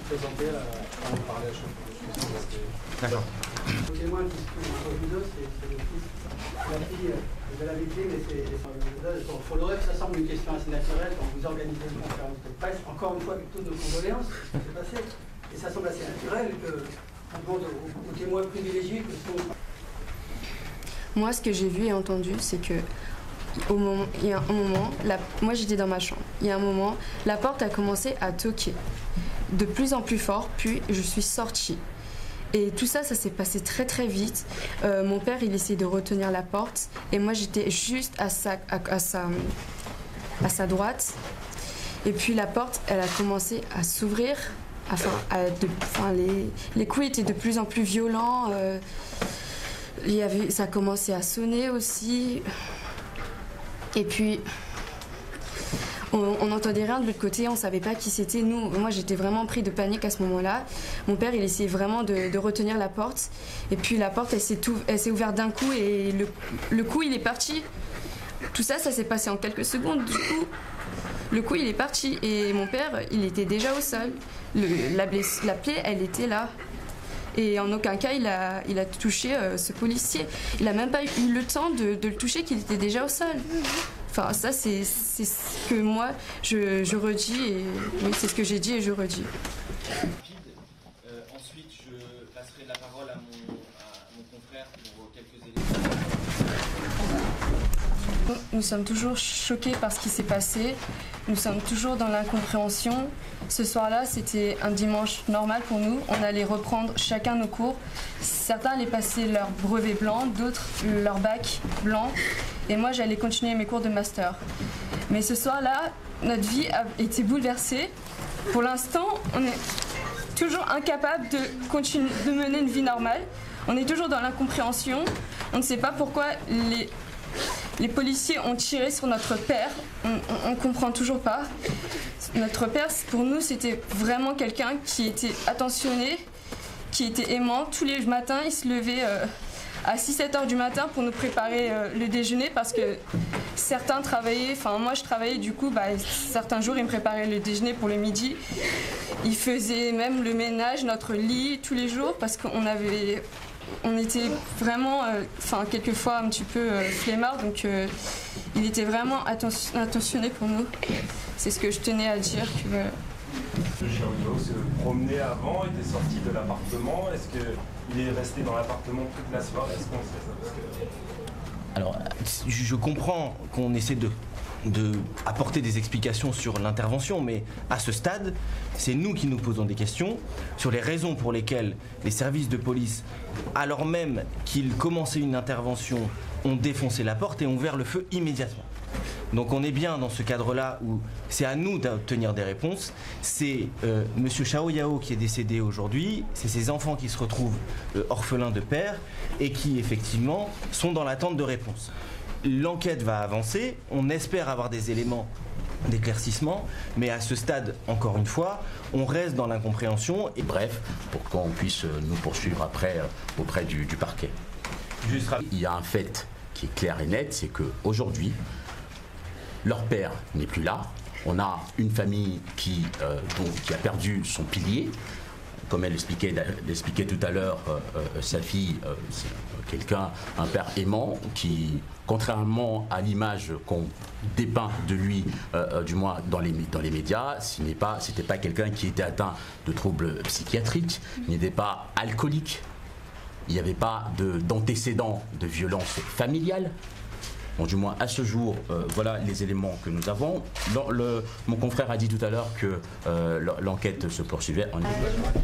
présenter avant de parler à chaque fois. D'accord. Le témoin qui se trouve dans la vidéo, c'est le fils. La fille de la victime et c'est il faudrait que ça semble une question assez naturelle quand vous organisez une conférence de presse. Encore une fois, avec toutes nos condoléances, ce qui s'est passé. Et ça semble assez naturel qu'on demande aux témoins privilégiés que sont. Moi, ce que j'ai vu et entendu, c'est que il y a un moment, moi j'étais dans ma chambre. Il y a un moment, la porte a commencé à toquer de plus en plus fort, puis je suis sortie. Et tout ça, ça s'est passé très très vite. Mon père, il essayait de retenir la porte, et moi j'étais juste à sa droite. Et puis la porte, elle a commencé à s'ouvrir. Les coups étaient de plus en plus violents. Ça a commencé à sonner aussi. Et puis, on n'entendait rien de l'autre côté, on ne savait pas qui c'était. Moi, j'étais vraiment pris de panique à ce moment-là. Mon père, il essayait vraiment de retenir la porte. Et puis, la porte, elle s'est ouverte d'un coup et le coup, il est parti. Tout ça, ça s'est passé en quelques secondes. Du coup, le coup, il est parti. Et mon père, il était déjà au sol. La plaie, elle était là. Et en aucun cas, il a touché ce policier. Il n'a même pas eu le temps de le toucher, qu'il était déjà au sol. Enfin, ça, c'est ce que moi, je redis. Et oui, c'est ce que j'ai dit et je redis. Ensuite, je passerai la parole à mon confrère pour quelques éléments. Nous sommes toujours choqués par ce qui s'est passé. Nous sommes toujours dans l'incompréhension. Ce soir-là, c'était un dimanche normal pour nous. On allait reprendre chacun nos cours. Certains allaient passer leur brevet blanc, d'autres leur bac blanc. Et moi, j'allais continuer mes cours de master. Mais ce soir-là, notre vie a été bouleversée. Pour l'instant, on est toujours incapable de mener une vie normale. On est toujours dans l'incompréhension. On ne sait pas pourquoi les policiers ont tiré sur notre père. On ne comprend toujours pas. Notre père, pour nous, c'était vraiment quelqu'un qui était attentionné, qui était aimant. Tous les matins, il se levait à 6-7 heures du matin pour nous préparer le déjeuner parce que certains travaillaient, enfin moi je travaillais du coup, certains jours il me préparait le déjeuner pour le midi. Il faisait même le ménage, notre lit tous les jours parce on était vraiment, quelquefois un petit peu flemmard, donc il était vraiment attentionné pour nous. C'est ce que je tenais à dire. Le Chaoyao se promenait avant, était sorti de l'appartement. Est-ce qu'il est resté dans l'appartement toute la soirée? Est-ce qu'on sait ça? Alors, je comprends qu'on essaie de apporter des explications sur l'intervention, mais à ce stade, c'est nous qui nous posons des questions sur les raisons pour lesquelles les services de police, alors même qu'ils commençaient une intervention, ont défoncé la porte et ont ouvert le feu immédiatement. Donc on est bien dans ce cadre-là où c'est à nous d'obtenir des réponses. C'est Monsieur Chaoyao qui est décédé aujourd'hui, c'est ses enfants qui se retrouvent orphelins de père et qui effectivement sont dans l'attente de réponses. L'enquête va avancer, on espère avoir des éléments d'éclaircissement, mais à ce stade, encore une fois, on reste dans l'incompréhension. Et bref, pour qu'on puisse nous poursuivre après auprès du parquet. Il y a un fait qui est clair et net, c'est qu'aujourd'hui, leur père n'est plus là. On a une famille qui a perdu son pilier. Comme elle l'expliquait tout à l'heure, sa fille, c'est un père aimant qui, contrairement à l'image qu'on dépeint de lui, du moins dans les médias, c'était pas quelqu'un qui était atteint de troubles psychiatriques, il n'était pas alcoolique, il n'y avait pas d'antécédents de violence familiale. Bon, du moins à ce jour, voilà les éléments que nous avons. Mon confrère a dit tout à l'heure que l'enquête se poursuivait en Ile-de-France.